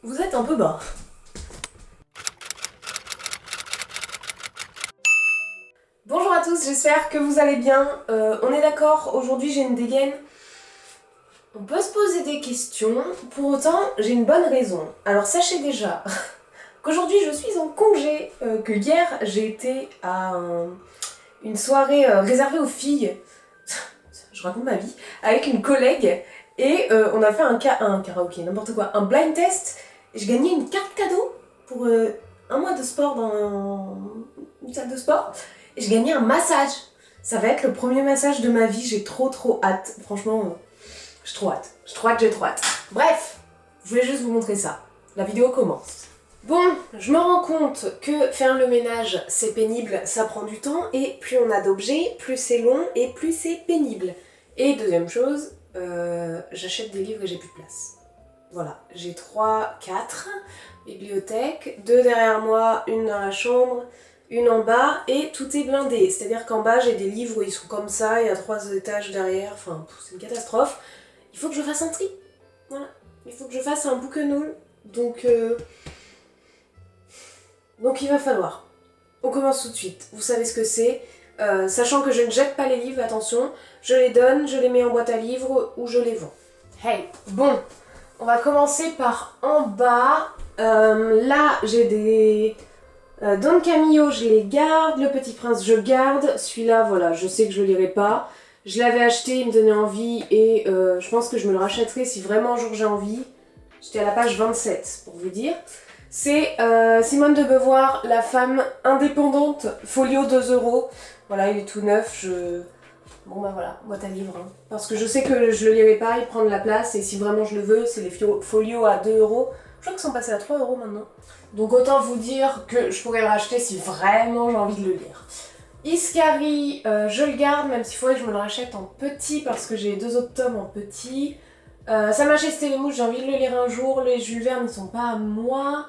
Vous êtes un peu bas. Bonjour à tous, j'espère que vous allez bien. On est d'accord, aujourd'hui j'ai une dégaine. On peut se poser des questions, pour autant j'ai une bonne raison. Alors sachez déjà qu'aujourd'hui je suis en congé, que hier j'ai été à une soirée réservée aux filles, je raconte ma vie, avec une collègue et on a fait un karaoké, n'importe quoi, un blind test. Et j'ai gagné une carte cadeau pour un mois de sport dans une salle de sport. Et j'ai gagné un massage. Ça va être le premier massage de ma vie, j'ai trop hâte. Franchement, j'ai trop hâte. J'ai trop hâte. Bref, je voulais juste vous montrer ça. La vidéo commence. Bon, je me rends compte que faire le ménage, c'est pénible, ça prend du temps, et plus on a d'objets, plus c'est long et plus c'est pénible. Et deuxième chose, j'achète des livres et j'ai plus de place. Voilà, j'ai 4 bibliothèques, 2 derrière moi, une dans la chambre, une en bas, et tout est blindé. C'est-à-dire qu'en bas, j'ai des livres où ils sont comme ça, il y a 3 étages derrière, enfin, c'est une catastrophe. Il faut que je fasse un tri. Voilà, il faut que je fasse un book haul. Donc il va falloir. On commence tout de suite. Vous savez ce que c'est. Sachant que je ne jette pas les livres, attention, je les donne, je les mets en boîte à livres ou je les vends. Hey, bon, on va commencer par en bas. Là, j'ai des Don Camillo, je les garde. Le Petit Prince, je garde. Celui-là, voilà, je sais que je le lirai pas. Je l'avais acheté, il me donnait envie et je pense que je me le rachèterai si vraiment un jour j'ai envie. J'étais à la page 27 pour vous dire. C'est Simone de Beauvoir, la femme indépendante, folio 2€. Voilà, il est tout neuf, Bon bah voilà, boîte à livres. Hein. Parce que je sais que je le lirai pas, il prend de la place, et si vraiment je le veux, c'est les folios à 2€. Je crois qu'ils sont passés à 3€ maintenant. Donc autant vous dire que je pourrais le racheter si vraiment j'ai envie de le lire. Iscari, je le garde, même s'il faudrait que je me le rachète en petit, parce que j'ai 2 autres tomes en petit. Sa Majesté les Mouches, j'ai envie de le lire un jour. Les Jules Verne ne sont pas à moi.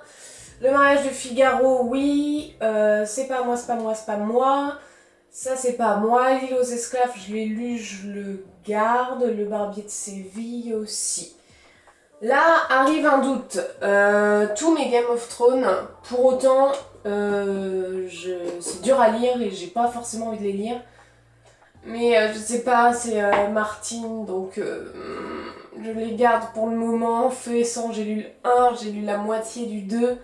Le Mariage de Figaro, oui. C'est pas moi. Ça, c'est pas moi. L'île aux esclaves, je l'ai lu, je le garde. Le Barbier de Séville aussi. Là, arrive un doute. Tous mes Game of Thrones, pour autant, c'est dur à lire et j'ai pas forcément envie de les lire. Mais je sais pas, c'est Martine, donc je les garde pour le moment. Feu et sang, j'ai lu le 1, j'ai lu la moitié du 2,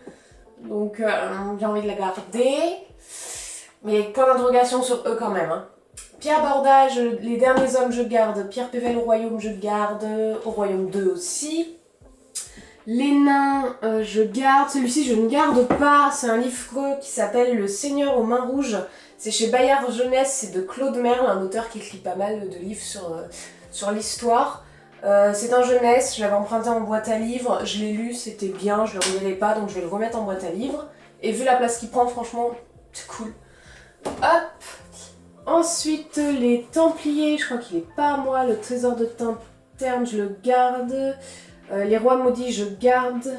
donc j'ai envie de la garder. Mais point d'interrogation sur eux quand même. Hein. Pierre Bordage, Les Derniers Hommes, je garde. Pierre Pével, Au Royaume, je garde. Au Royaume 2 aussi. Les Nains, je garde. Celui-ci, je ne garde pas. C'est un livre qui s'appelle Le Seigneur aux mains rouges. C'est chez Bayard Jeunesse, c'est de Claude Merle, un auteur qui écrit pas mal de livres sur l'histoire. C'est un jeunesse, je l'avais emprunté en boîte à livres, je l'ai lu, c'était bien, je le relirai pas, donc je vais le remettre en boîte à livres. Et vu la place qu'il prend, franchement, c'est cool. Hop. Ensuite, les Templiers, je crois qu'il est pas à moi. Le Trésor de Tinterne, je le garde. Les Rois Maudits, je garde.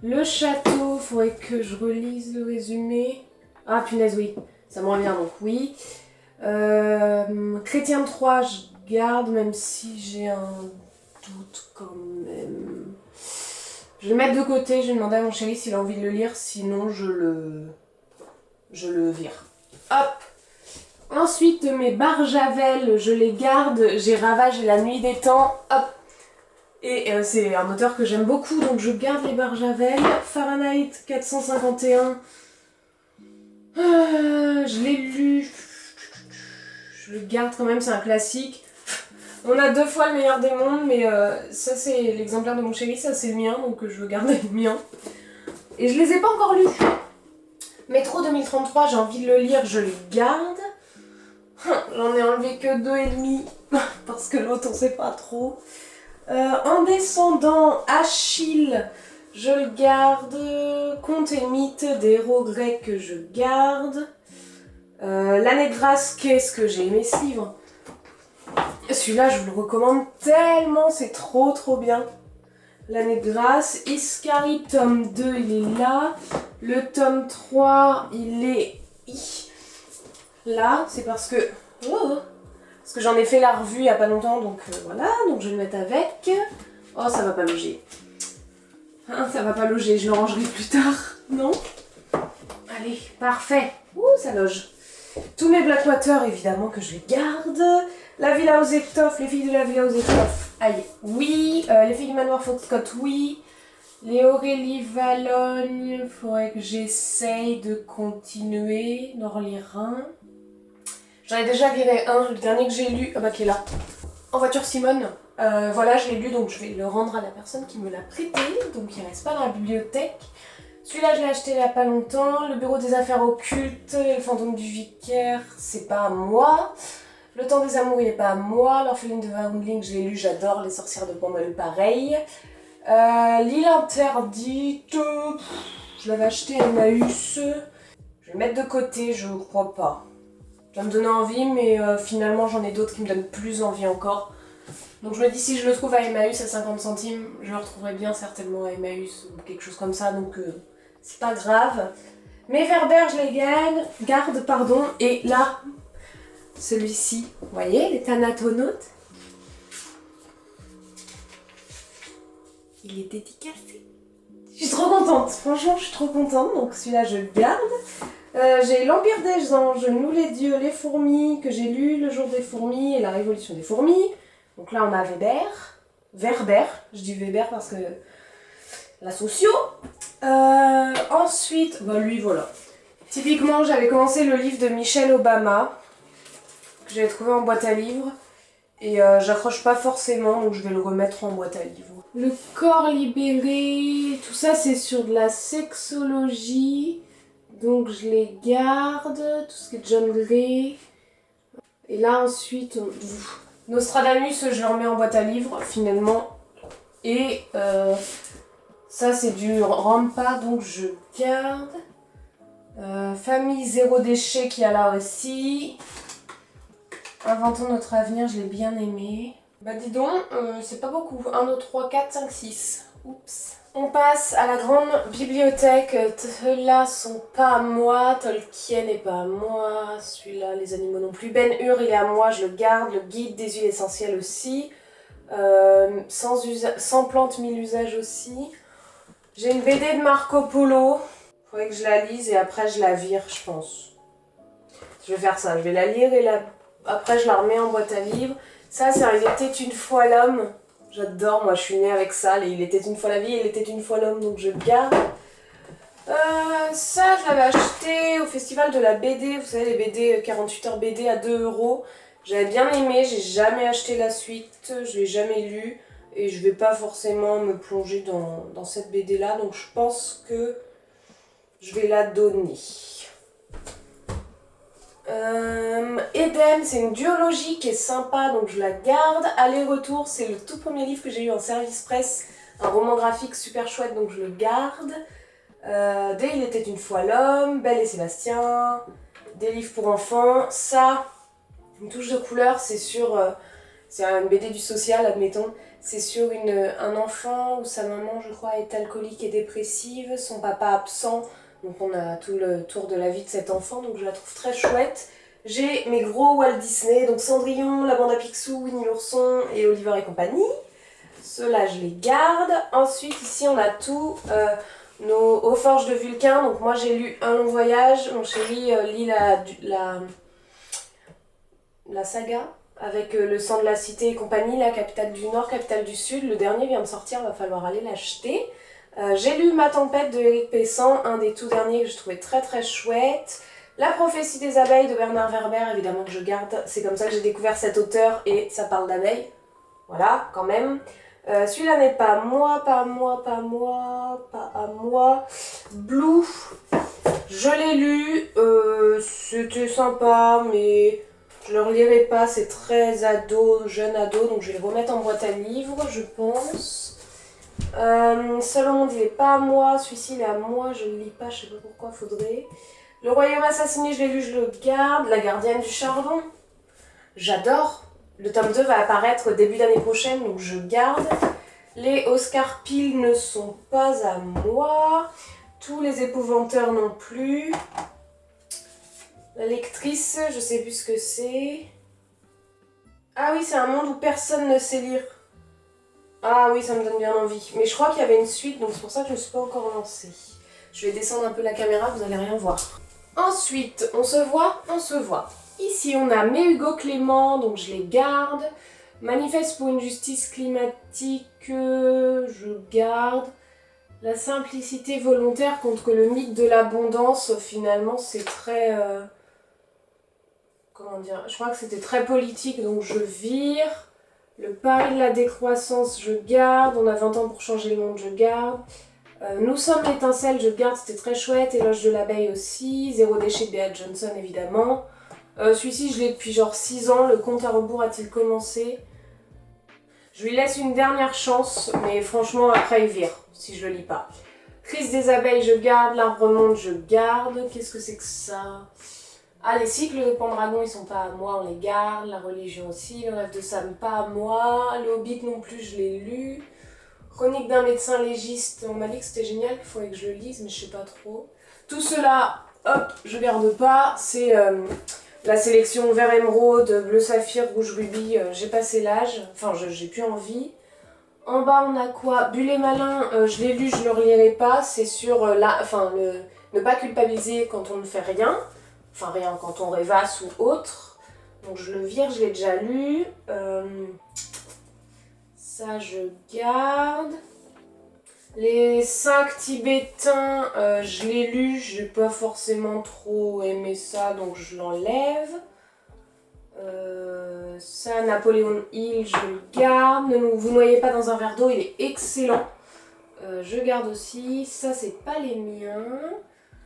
Le Château, faudrait que je relise le résumé. Ah punaise, oui. Ça me revient donc, oui. Chrétien de Troyes, je garde, même si j'ai un doute quand même. Je vais le mettre de côté, je vais demander à mon chéri s'il a envie de le lire, sinon je le vire. Hop. Ensuite, mes Barjavel, je les garde. J'ai Ravage et la Nuit des Temps. Hop. Et c'est un auteur que j'aime beaucoup, donc je garde les Barjavel. Fahrenheit 451. Je l'ai lu. Je le garde quand même, c'est un classique. On a 2 fois le meilleur des mondes, mais ça c'est l'exemplaire de mon chéri, ça c'est le mien, donc je veux garder le mien. Et je les ai pas encore lus. Métro 2033, j'ai envie de le lire, je le garde. J'en ai enlevé que 2,5, parce que l'autre on sait pas trop. En descendant, Achille, je le garde. Contes et mythes des héros grecs, que je garde. L'année de grâce, qu'est-ce que j'ai aimé ce livre. Celui-là, je vous le recommande tellement, c'est trop bien. L'année de grâce. Iscari, tome 2, il est là. Le tome 3, il est là. C'est parce que... Parce que j'en ai fait la revue il n'y a pas longtemps, donc voilà. Donc je vais le mettre avec. Oh, ça va pas bouger. Hein, ça va pas loger, je le rangerai plus tard. Non? Allez, parfait. Ouh, ça loge. Tous mes Blackwater, évidemment, que je les garde. La Villa aux étoffes, les filles de la Villa aux étoffes. Aïe, oui. Les filles du manoir Foxcott, oui. Les Aurélie Valogne, faudrait que j'essaye de continuer dans les reins. J'en ai déjà viré un, le dernier que j'ai lu, qui est là. En voiture Simone. Voilà, je l'ai lu, donc je vais le rendre à la personne qui me l'a prêté. Donc il reste pas dans la bibliothèque. Celui-là, je l'ai acheté il y a pas longtemps. Le bureau des affaires occultes, les fantômes du vicaire, c'est pas à moi. Le temps des amours, il est pas à moi. L'orpheline de Woundling, je l'ai lu, j'adore. Les sorcières de Pommel, pareil. L'île interdite, je l'avais acheté à Emmaüs. Je vais le mettre de côté, je crois pas. Ça me donnait envie, mais finalement j'en ai d'autres qui me donnent plus envie encore. Donc je me dis si je le trouve à Emmaüs à 50 centimes, je le retrouverai bien certainement à Emmaüs ou quelque chose comme ça, donc c'est pas grave. Mes Werber, je les garde, pardon. Et là, celui-ci, vous voyez, les Thanatonautes. Il est dédicacé. Je suis trop contente, franchement je suis trop contente, donc celui-là je le garde. J'ai l'Empire des Anges, Nous les dieux, les fourmis, que j'ai lu Le jour des fourmis et la révolution des fourmis. Donc là on a Werber, je dis Weber parce que la socio. Ensuite, lui voilà. Typiquement j'avais commencé le livre de Michelle Obama, que j'avais trouvé en boîte à livres. Et j'accroche pas forcément, donc je vais le remettre en boîte à livres. Le corps libéré, tout ça c'est sur de la sexologie. Donc je les garde, tout ce qui est John Gray. Et là ensuite, Nostradamus, je le remets en boîte à livres finalement. Et ça c'est du Rampa, donc je garde. Famille zéro déchet qui a là aussi. Inventons notre avenir, je l'ai bien aimé. Bah dis donc, c'est pas beaucoup. 1, 2, 3, 4, 5, 6. Oups. On passe à la grande bibliothèque. Ceux-là sont pas à moi. Tolkien n'est pas à moi. Celui-là, les animaux non plus. Ben-Hur, il est à moi, je le garde. Le guide des huiles essentielles aussi. Sans plantes, 1000 usages aussi. J'ai une BD de Marco Polo. Faudrait que je la lise et après je la vire, je pense. Je vais faire ça. Je vais la lire et après je la remets en boîte à livres. Ça, c'est un Il était une fois l'homme. J'adore, moi je suis née avec ça. Il était une fois la vie, il était une fois l'homme, donc je le garde. Ça, je l'avais acheté au festival de la BD. Vous savez, les BD, 48 heures BD à 2 €. J'avais bien aimé, j'ai jamais acheté la suite, je l'ai jamais lu. Et je vais pas forcément me plonger dans cette BD là, donc je pense que je vais la donner. Eden, c'est une duologie qui est sympa, donc je la garde. Aller-retour, c'est le tout premier livre que j'ai eu en service presse, un roman graphique super chouette, donc je le garde. Dès Il était une fois l'homme, Belle et Sébastien, des livres pour enfants. Ça, une touche de couleur, c'est sur... c'est une BD du social, admettons. C'est sur un enfant où sa maman, je crois, est alcoolique et dépressive, son papa absent. Donc on a tout le tour de la vie de cet enfant, donc je la trouve très chouette. J'ai mes gros Walt Disney, donc Cendrillon, La Bande à Picsou, Winnie l'ourson et Oliver et compagnie. Ceux-là, je les garde. Ensuite, ici, on a tout nos Aux Forges de Vulcain. Donc moi, j'ai lu Un long voyage. Mon chéri lit la saga avec Le sang de la cité et compagnie, la capitale du Nord, capitale du Sud. Le dernier vient de sortir, va falloir aller l'acheter. J'ai lu Ma tempête de Éric Pessan, un des tout derniers que je trouvais très très chouette. La prophétie des abeilles de Bernard Werber, évidemment que je garde. C'est comme ça que j'ai découvert cet auteur et ça parle d'abeilles. Voilà, quand même. Celui-là n'est pas à moi, pas à moi, pas à moi, pas à moi. Blue, je l'ai lu, c'était sympa, mais je le relirai pas, c'est très ado, jeune ado, donc je vais le remettre en boîte à livres, je pense. Seul au monde, il est pas à moi, celui-ci il est à moi, je le lis pas, je sais pas pourquoi, faudrait. Le Royaume assassiné, je l'ai lu, je le garde. La gardienne du chardon, j'adore. Le tome 2 va apparaître début d'année prochaine, donc je garde. Les Oscar Peel ne sont pas à moi. Tous les épouvanteurs non plus. La lectrice, je sais plus ce que c'est. Ah oui, c'est un monde où personne ne sait lire. Ah oui, ça me donne bien envie. Mais je crois qu'il y avait une suite, donc c'est pour ça que je ne me suis pas encore lancée. Je vais descendre un peu la caméra, vous allez rien voir. Ensuite, on se voit, on se voit. Ici, on a mes Hugo Clément, donc je les garde. Manifeste pour une justice climatique, je garde. La simplicité volontaire contre le mythe de l'abondance, finalement, c'est très... comment dire? Je crois que c'était très politique, donc je vire. Le pari de la décroissance, je garde. On a 20 ans pour changer le monde, je garde. Nous sommes l'étincelle, je garde, c'était très chouette. Éloge de l'abeille aussi. Zéro déchet de Bea Johnson, évidemment. Celui-ci, je l'ai depuis genre 6 ans. Le compte à rebours a-t-il commencé? Je lui laisse une dernière chance, mais franchement, après, il vire, si je le lis pas. Crise des abeilles, je garde. L'arbre monde, je garde. Qu'est-ce que c'est que ça? Ah, les cycles de Pendragon, ils sont pas à moi, on les garde. La religion aussi. Le rêve de Sam, pas à moi. Le Hobbit non plus, je l'ai lu. Chronique d'un médecin légiste, on m'a dit que c'était génial, qu'il faudrait que je le lise, mais je sais pas trop. Tout cela, hop, je garde pas. C'est la sélection vert émeraude, bleu saphir, rouge rubis. J'ai passé l'âge, enfin j'ai plus envie. En bas, on a quoi? Bulle et malin, je l'ai lu, je le relirai pas. C'est sur ne pas culpabiliser quand on ne fait rien. Enfin rien, quand on rêvasse ou autre. Donc je le vire, je l'ai déjà lu. Ça, je garde. Les 5 Tibétains, je l'ai lu, j'ai pas forcément trop aimé ça, donc je l'enlève. Ça, Napoléon Hill, je le garde. Ne vous noyez pas dans un verre d'eau, il est excellent. Je garde aussi. Ça, c'est pas les miens.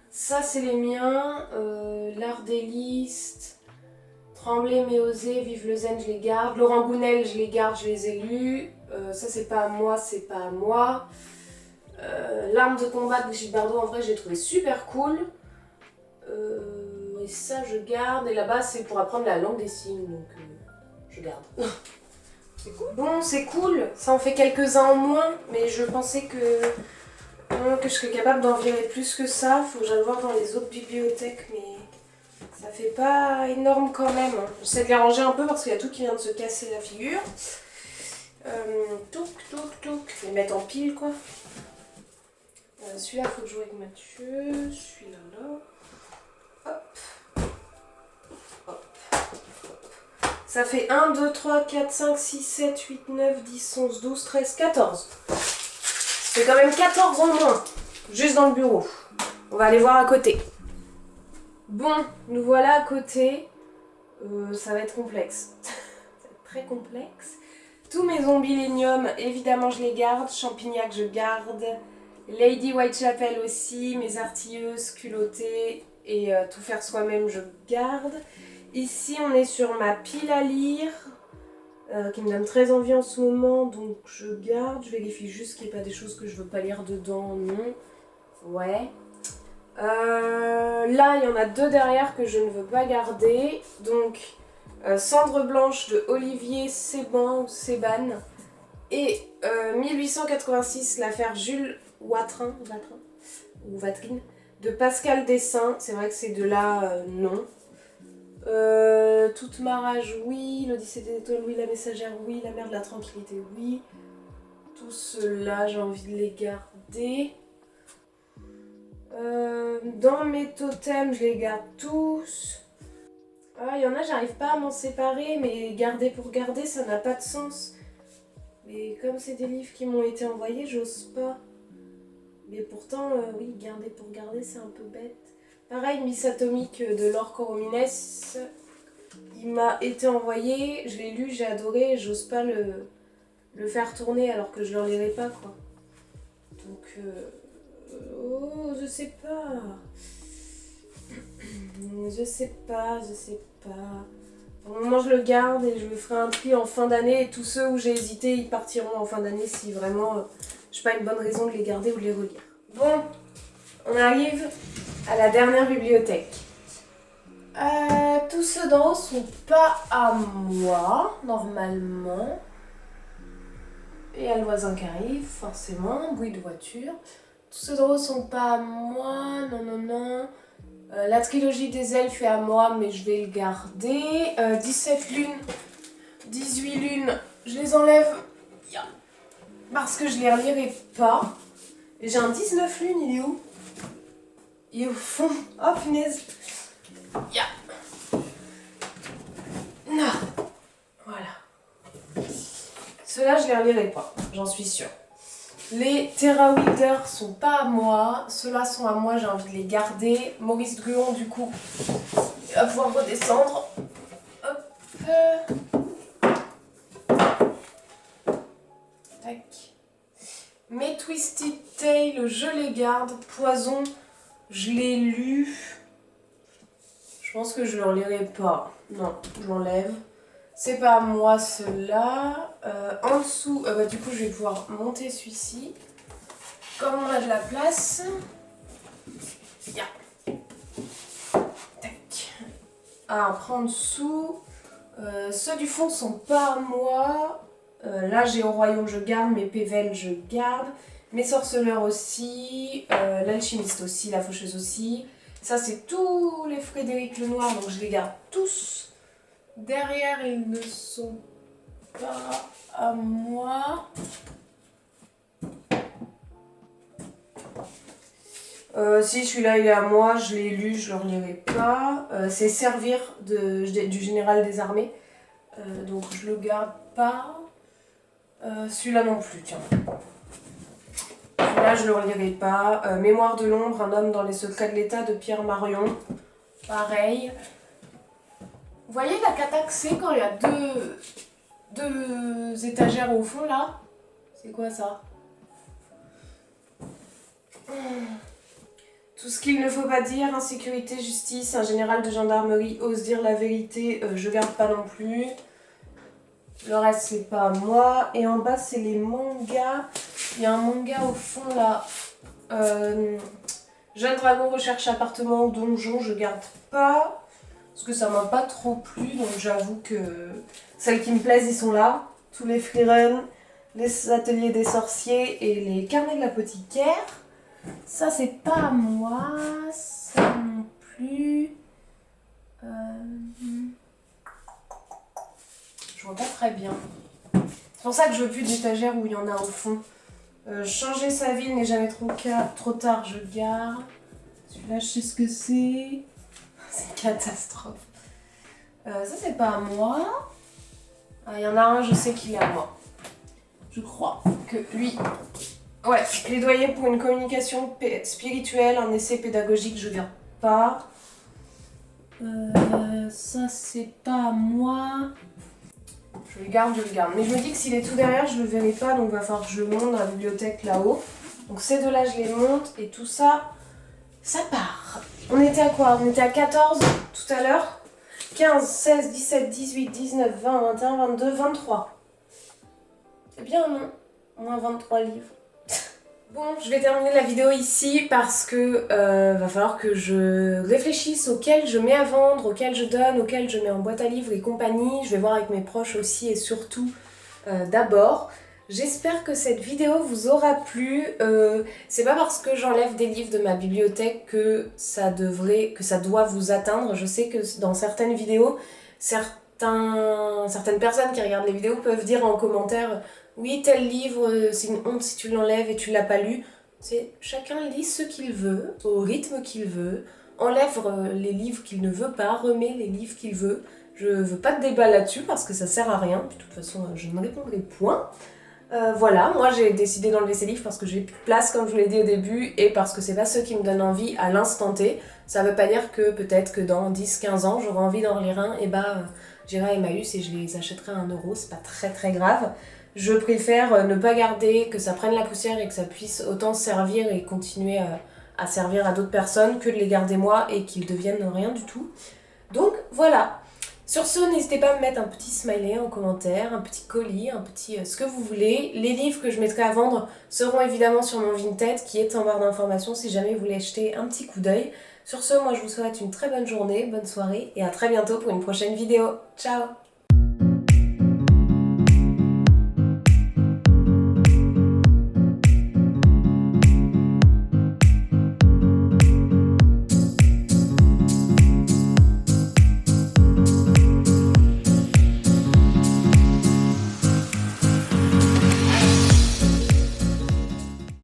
Ça, c'est les miens. L'art des listes. Trembler mais oser, vive le zen, je les garde. Laurent Gounel, je les garde, je les ai lus. Ça, c'est pas à moi, c'est pas à moi. L'arme de combat de Brigitte Bardot, en vrai, je l'ai trouvé super cool. Et ça, je garde. Et là-bas, c'est pour apprendre la langue des signes, donc je garde. C'est cool. Bon, c'est cool. Ça en fait quelques-uns en moins, mais je pensais que je serais capable d'en virer plus que ça. Faut que j'aille voir dans les autres bibliothèques, mais ça fait pas énorme quand même. J'essaie de les ranger un peu parce qu'il y a tout qui vient de se casser la figure. Touc, touc, touc. Je vais les mettre en pile, quoi. Celui-là, faut que je joue avec Mathieu. Celui-là, là. Hop. Hop. Ça fait 1, 2, 3, 4, 5, 6, 7, 8, 9, 10, 11, 12, 13, 14. Ça fait quand même 14 en moins. Juste dans le bureau. On va aller voir à côté. Bon, nous voilà à côté. Ça va être complexe. Ça va être très complexe. Tous mes zombiléniums, évidemment, je les garde. Champignac, je garde. Lady Whitechapel aussi, mes artilleuses, culottées et tout faire soi-même, je garde. Ici, on est sur ma pile à lire, qui me donne très envie en ce moment, donc je garde. Je vérifie juste qu'il n'y ait pas des choses que je veux pas lire dedans, non. Ouais. Là, il y en a 2 derrière que je ne veux pas garder. Donc, Cendre blanche de Olivier Séban ou Séban. Et 1886, l'affaire Jules Watrin ou Watrine de Pascal Dessin. C'est vrai que ces deux-là, non. Toute ma rage, oui. L'Odyssée des étoiles, oui. La messagère, oui. La mer de la tranquillité, oui. Tout cela, j'ai envie de les garder. Dans mes totems, je les garde tous. Ah, il y en a, j'arrive pas à m'en séparer, mais garder pour garder, ça n'a pas de sens. Mais comme c'est des livres qui m'ont été envoyés, j'ose pas. Mais pourtant, oui, garder pour garder, c'est un peu bête. Pareil, Miss Atomique de Laure Coromines, il m'a été envoyé, je l'ai lu, j'ai adoré, j'ose pas le faire tourner alors que je le relirai pas, quoi. Donc, oh, je sais pas. Je sais pas. Pour le moment, je le garde et je me ferai un tri en fin d'année. Et tous ceux où j'ai hésité, ils partiront en fin d'année si vraiment j'ai pas une bonne raison de les garder ou de les relire. Bon, on arrive à la dernière bibliothèque. Tous ceux d'en haut sont pas à moi, normalement. Et il y a le voisin qui arrive, forcément, bruit de voiture. Tous ceux d'en haut sont pas à moi, non. La trilogie des elfes est à moi, mais je vais le garder. 17 lunes, 18 lunes, je les enlève. parce que je les relirai pas. Et j'ai un 19 lunes, il est où? Il est au fond. Oh punaise. Yeah. Non. Voilà. Ceux-là, je les relirai pas, j'en suis sûre. Les Terra Wilder sont pas à moi. Ceux-là sont à moi, j'ai envie de les garder. Maurice Druon, du coup, il va pouvoir redescendre. Hop. Tac. Mes Twisted Tail, je les garde. Poison, je l'ai lu. Je pense que je ne l'enlèverai pas. Non, je l'enlève. C'est pas à moi ceux-là. En dessous, du coup, je vais pouvoir monter celui-ci. Comme on a de la place. Yeah. Tac. Ah, après en dessous, ceux du fond sont pas à moi. Là, j'ai Au Royaume, je garde. Mes Pével, je garde. Mes Sorceleurs aussi. L'Alchimiste aussi. La Faucheuse aussi. Ça, c'est tous les Frédéric Lenoir, donc je les garde tous. Derrière, ils ne sont pas à moi. Si celui-là il est à moi, je l'ai lu, je ne le relirai pas. C'est Servir du Général des Armées. Donc je le garde pas. Celui-là non plus, tiens. Celui-là je le relirai pas. Mémoire de l'ombre, un homme dans les secrets de l'État de Pierre Marion. Pareil. Vous voyez la cata que c'est quand il y a deux étagères au fond là? C'est quoi ça? Tout ce qu'il ne faut pas dire, insécurité, justice, un général de gendarmerie ose dire la vérité, je garde pas non plus. Le reste c'est pas à moi. Et en bas c'est les mangas. Il y a un manga au fond là. Jeune dragon recherche appartement ou donjon, je garde pas. Parce que ça m'a pas trop plu, donc j'avoue que celles qui me plaisent, ils sont là. Tous les freeruns, les ateliers des sorciers et les carnets de l'apothicaire. Ça, c'est pas à moi. Ça non plus. Je vois pas très bien. C'est pour ça que je veux plus d'étagère où il y en a au fond. Changer sa vie n'est jamais trop tard, je garde. Celui-là, je sais ce que c'est. C'est une catastrophe. Ça, c'est pas à moi. Il y en a un, je sais qu'il est à moi. Je crois que lui... Ouais, plaidoyer pour une communication spirituelle, un essai pédagogique, je garde pas. Ça, c'est pas à moi. Je le garde, Mais je me dis que s'il est tout derrière, je le verrai pas, donc il va falloir que je le monte dans la bibliothèque là-haut. Donc ces deux-là, je les monte, et tout ça, ça part. On était à quoi? On était à 14 tout à l'heure. 15, 16, 17, 18, 19, 20, 21, 22, 23. C'est bien, non? Moins 23 livres. Bon, je vais terminer la vidéo ici parce que va falloir que je réfléchisse auxquels je mets à vendre, auxquels je donne, auxquels je mets en boîte à livres et compagnie. Je vais voir avec mes proches aussi et surtout d'abord. J'espère que cette vidéo vous aura plu. C'est pas parce que j'enlève des livres de ma bibliothèque que ça doit vous atteindre. Je sais que dans certaines vidéos, certaines personnes qui regardent les vidéos peuvent dire en commentaire « Oui, tel livre, c'est une honte si tu l'enlèves et tu l'as pas lu. » Chacun lit ce qu'il veut, au rythme qu'il veut, enlève les livres qu'il ne veut pas, remet les livres qu'il veut. Je veux pas de débat là-dessus parce que ça sert à rien. Puis, de toute façon, je ne répondrai point. Voilà, moi j'ai décidé d'enlever ces livres parce que j'ai plus de place comme je vous l'ai dit au début et parce que c'est pas ceux qui me donnent envie à l'instant T. Ça veut pas dire que peut-être que dans 10-15 ans j'aurai envie d'en lire un et j'irai à Emmaüs et je les achèterai à 1 €, c'est pas très très grave. Je préfère ne pas garder, que ça prenne la poussière et que ça puisse autant servir et continuer à servir à d'autres personnes que de les garder moi et qu'ils deviennent rien du tout. Donc voilà. Sur ce, n'hésitez pas à me mettre un petit smiley en commentaire, un petit colis, un petit ce que vous voulez. Les livres que je mettrai à vendre seront évidemment sur mon Vinted qui est en barre d'informations si jamais vous voulez jeter un petit coup d'œil. Sur ce, moi je vous souhaite une très bonne journée, bonne soirée et à très bientôt pour une prochaine vidéo. Ciao!